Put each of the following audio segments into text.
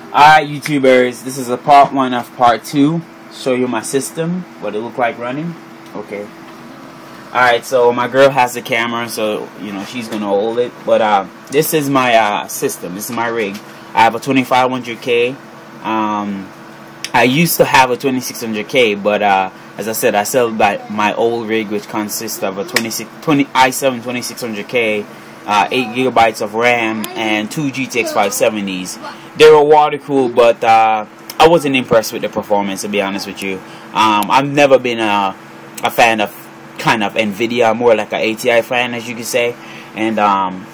Alright, YouTubers, this is a part 1 of part 2. Show you my system, what it look like running. Okay. Alright, so my girl has the camera, so you know she's gonna hold it. But this is my system. This is my rig. I have a 2500K. I used to have a 2600K, but as I said, I sell my old rig, which consists of a i7 2600K, 8GB of RAM, and 2 GTX 570s. They were water cooled, but I wasn't impressed with the performance, to be honest with you. I've never been a fan of kind of NVIDIA, more like an ATI fan, as you could say, and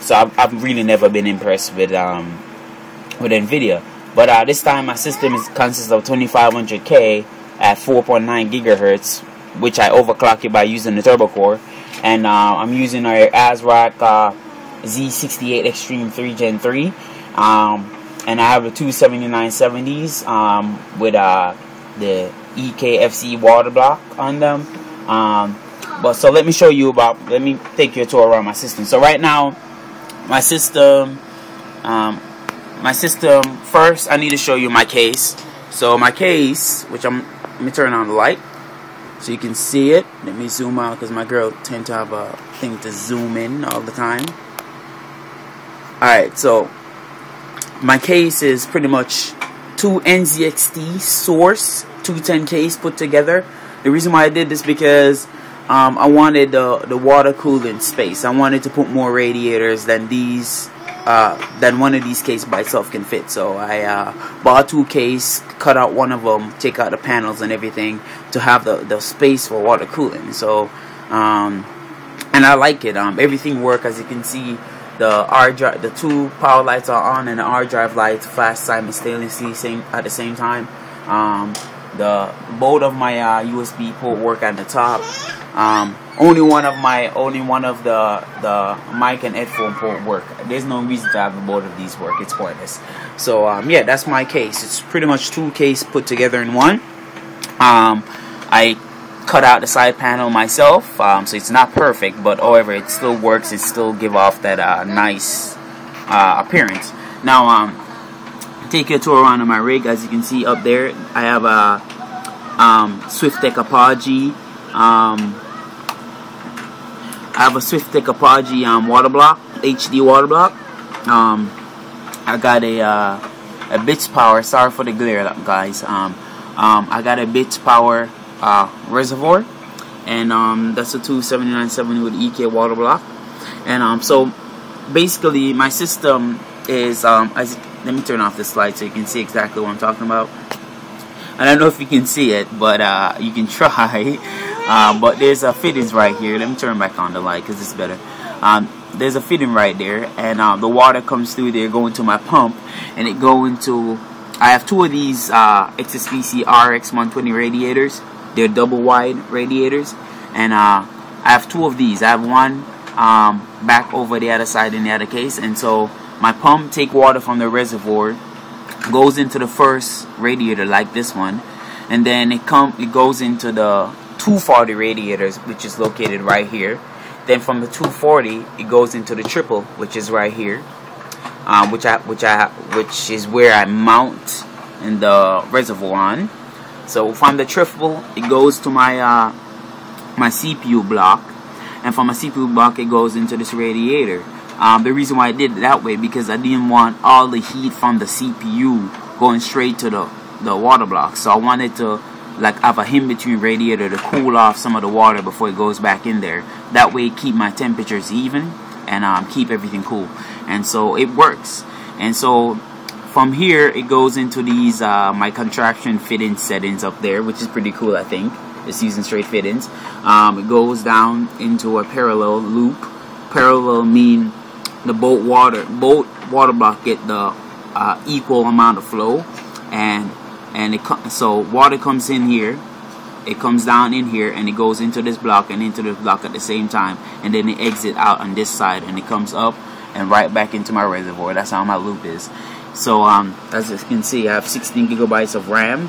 so I've really never been impressed with NVIDIA. But this time my system consists of 2500K at 4.9 gigahertz, which I overclock it by using the turbo core, and I'm using our Asrock Z68 Extreme 3 Gen 3, and I have a two 7970s with the EK FC Waterblock on them. But so let me show you let me take you a tour around my system. So right now, my system, first I need to show you my case. So my case, which let me turn on the light so you can see it. Let me zoom out because my girl tends to have a thing to zoom in all the time. Alright, so my case is pretty much two NZXT source 210Ks put together. The reason why I did this because I wanted the water cooling space. I wanted to put more radiators than one of these cases by itself can fit. So I bought 2 cases, cut out one of them, take out the panels and everything to have the space for water cooling. So and I like it. Everything works, as you can see. The 2 power lights are on, and the R drive lights flash simultaneously at the same time. Both of my USB port work at the top. Only one of the mic and headphone port work. There's no reason to have both of these work. It's pointless. So yeah, that's my case. It's pretty much 2 cases put together in one. I cut out the side panel myself, so it's not perfect, but however it still works. It still give off that nice appearance. Now take a tour around on my rig. As you can see up there, I have a Wintech Apogee. I have a Wintech Apogee Waterblock, HD Waterblock. I got a bits power. Sorry for the glare, guys. I got a bits power reservoir, and that's a 27970 with EK Waterblock. And so basically my system is let me turn off this light so you can see exactly what I'm talking about. I don't know if you can see it, but you can try. But there's a fittings right here. Let me turn back on the light because it's better. There's a fitting right there, and the water comes through there, going to my pump, and it go into. I have 2 of these XSPC RS 120 radiators. They're double wide radiators, and I have 2 of these. I have one back over the other side in the other case, and so my pump take water from the reservoir, goes into the first radiator like this one, and then it goes into the 240 radiators, which is located right here. Then from the 240 it goes into the triple, which is right here, which is where I mount in the reservoir on. So from the triple it goes to my my CPU block, and from my CPU block it goes into this radiator. The reason why I did it that way because I didn't want all the heat from the CPU going straight to the water block. So I wanted to like have a in-between radiator to cool off some of the water before it goes back in there. That way keep my temperatures even and keep everything cool. And so it works. And so from here it goes into these my contraction fitting settings up there, which is pretty cool. I think it's using straight fittings. It goes down into a parallel loop. Parallel mean the both water block get the equal amount of flow, and so water comes in here, it comes down in here, and it goes into this block and into this block at the same time, and then it exit out on this side, and it comes up and right back into my reservoir. That's how my loop is. So as you can see, I have 16 gigabytes of RAM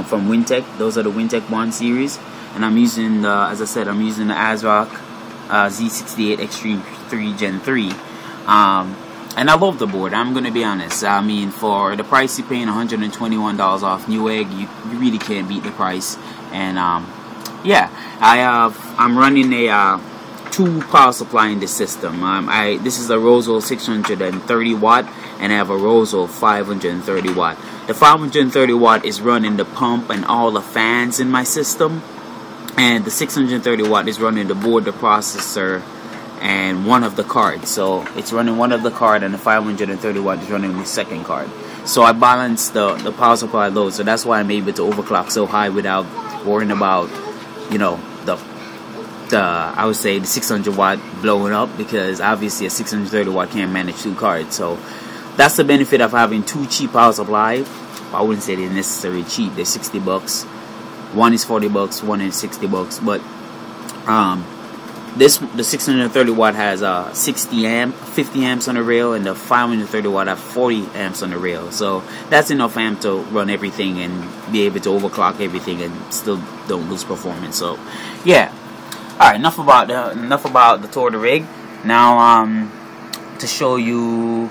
from Wintech. Those are the Wintech One series, and I'm using as I said, I'm using the Asrock Z68 Extreme 3 Gen 3. And I love the board, I'm gonna be honest. I mean, for the price you're paying, $121 off Newegg, you really can't beat the price. And yeah, I'm running a 2 power supply in the system. This is a Rosewell 630 watt, and I have a Rosewell 530 watt. The 530 watt is running the pump and all the fans in my system, and the 630 watt is running the board, the processor, and one of the cards. So it's running one of the card, and the 530 watt is running the second card. So I balance the power supply load, so that's why I'm able to overclock so high without worrying about, you know, I would say the 600 watt blowing up, because obviously a 630 watt can't manage 2 cards. So that's the benefit of having 2 cheap power supply. I wouldn't say they're necessarily cheap. They're 60 bucks. One is 40 bucks, one is 60 bucks. But the 630 watt has 50 amps on the rail, and the 530 watt have 40 amps on the rail. So that's enough amp to run everything and be able to overclock everything and still don't lose performance. So yeah. Alright, enough about the tour of the rig. Now to show you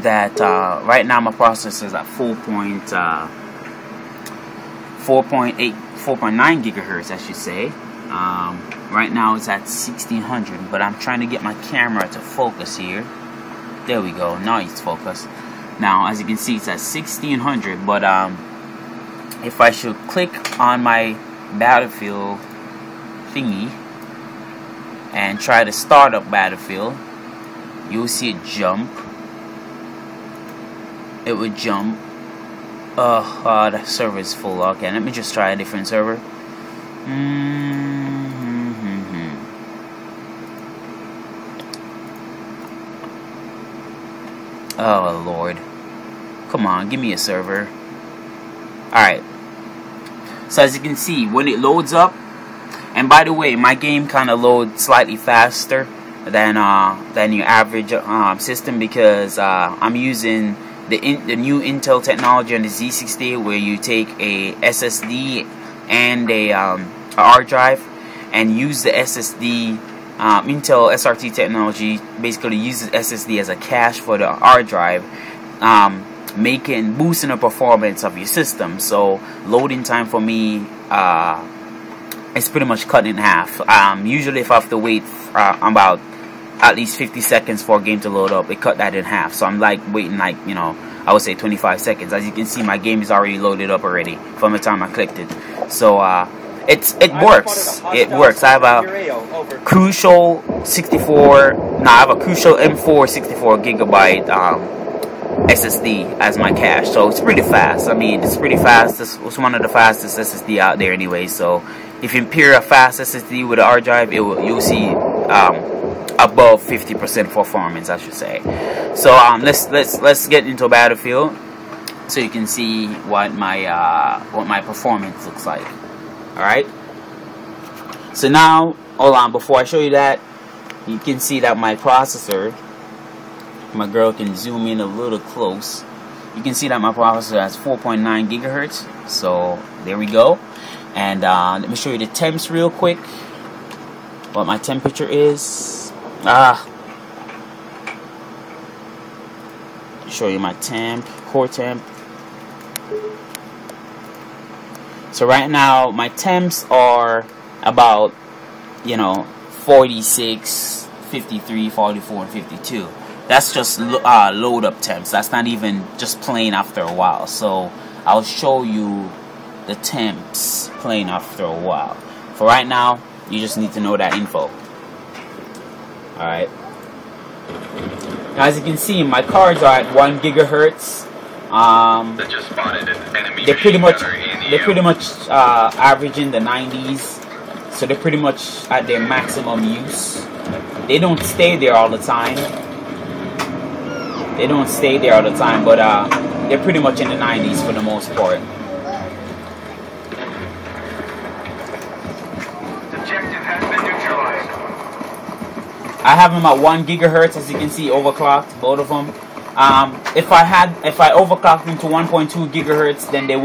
that right now my processor is at 4.9 gigahertz, I should say. Right now it's at 1600, but I'm trying to get my camera to focus here. There we go. Now it's focused. Now, as you can see, it's at 1600. But if I should click on my Battlefield thingy and try to start up Battlefield, you'll see it jump. It would jump. The server is full. Okay, let me just try a different server. Oh Lord, come on, give me a server. Alright, so as you can see, when it loads up, and by the way, my game kind of loads slightly faster than your average system, because I'm using the new Intel technology on the Z60, where you take a SSD and a hard drive and use the SSD. Intel SRT technology basically uses SSD as a cache for the hard drive, boosting the performance of your system. So loading time for me is pretty much cut in half. Usually if I have to wait about at least 50 seconds for a game to load up, it cut that in half. So I'm like waiting, like, you know, I would say 25 seconds. As you can see, my game is already loaded up already from the time I clicked it. So it works. It works. I have a Crucial 64. No, I have a Crucial M4 64 gigabyte SSD as my cache. So it's pretty fast. I mean, it's pretty fast. It's one of the fastest SSD out there anyway. So if you pair a fast SSD with a hard drive, you'll see above 50% performance, I should say. So let's get into Battlefield so you can see what my performance looks like. All right. So now, hold on. Before I show you that, you can see that my processor. My girl can zoom in a little close. You can see that my processor has 4.9 gigahertz. So there we go. And let me show you the temps real quick. What my temperature is. Show you my core temp. So right now my temps are about, you know, 46, 53, 44, and 52. That's just load up temps. That's not even just playing after a while. So I'll show you the temps playing after a while. For right now, you just need to know that info. Alright. As you can see, my cards are at 1 gigahertz. They're pretty much averaging the 90s. So they're pretty much at their maximum use. They don't stay there all the time. They don't stay there all the time, but they're pretty much in the 90s for the most part. Objective has been neutralized. I have them at 1 gigahertz, as you can see, overclocked, both of them. If I overclock them to 1.2 gigahertz, then the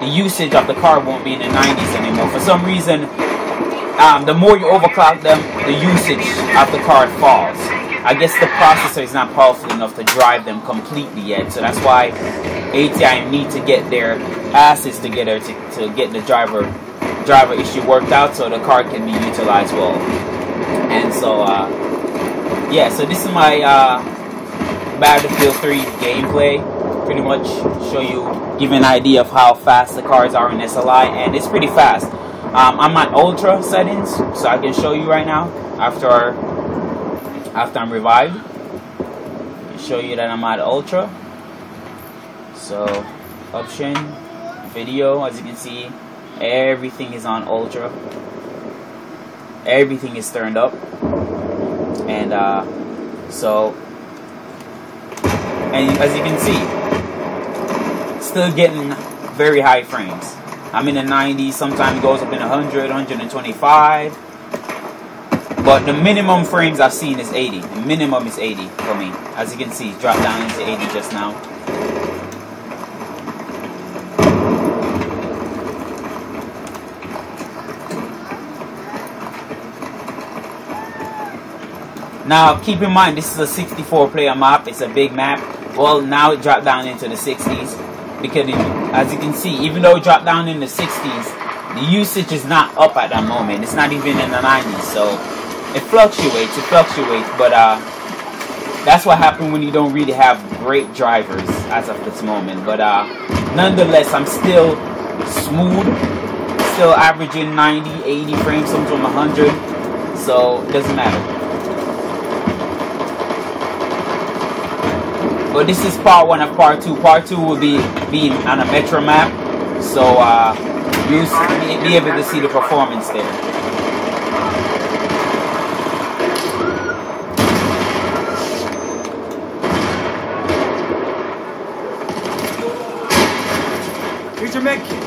usage of the card won't be in the 90s anymore. For some reason, the more you overclock them, the usage of the card falls. I guess the processor is not powerful enough to drive them completely yet. So that's why ATI need to get their asses together to get the driver issue worked out so the card can be utilized well. And so yeah, so this is my Battlefield 3 gameplay. Pretty much show you, give an idea of how fast the cards are in SLI, and it's pretty fast. I'm at ultra settings, so I can show you right now after I'm revived. I'll show you that I'm at ultra. So option, video, as you can see, everything is on ultra. Everything is turned up, and and as you can see, still getting very high frames. I'm in the 90s, sometimes it goes up in 100, 125. But the minimum frames I've seen is 80. The minimum is 80 for me. As you can see, it's dropped down into 80 just now. Now, keep in mind, this is a 64-player map. It's a big map. Well, now it dropped down into the 60s. Because, as you can see, even though it dropped down in the 60s, the usage is not up at that moment. It's not even in the 90s. So, it fluctuates. But, that's what happens when you don't really have great drivers as of this moment. But, nonetheless, I'm still smooth. Still averaging 90, 80 frames, sometimes 100. So, it doesn't matter. But this is part 1 of part 2. Part 2 will be on a metro map, so you'll be able to see the performance there. Here's your med kit.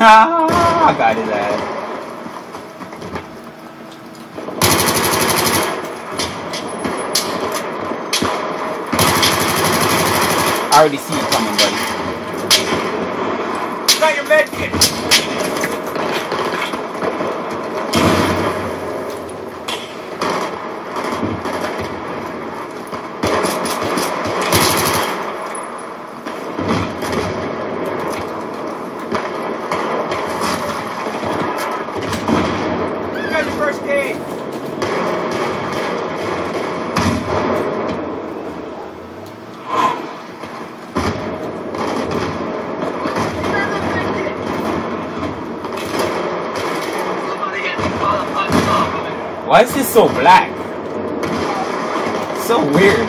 I got his ass. I already see it coming, buddy. Got your med kit. Why is this so black? So weird.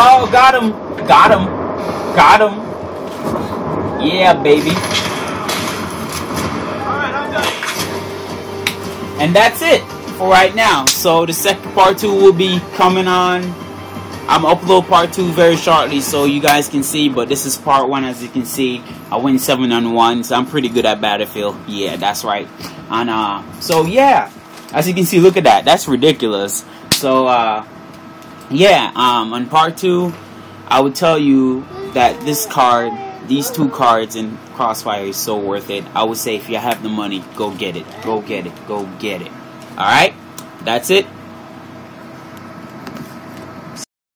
Oh, got him. Got him. Got him. Yeah, baby. Alright, I'm done. And that's it for right now. So the second part 2 will be coming on. I'm gonna upload part 2 very shortly so you guys can see. But this is part 1, as you can see. I win 7-on-1, so I'm pretty good at Battlefield. Yeah, that's right. And so yeah, as you can see, look at that. That's ridiculous. So yeah, on part 2, I would tell you that this card, these 2 cards in Crossfire is so worth it. I would say if you have the money, go get it. Go get it. Go get it. Alright? That's it.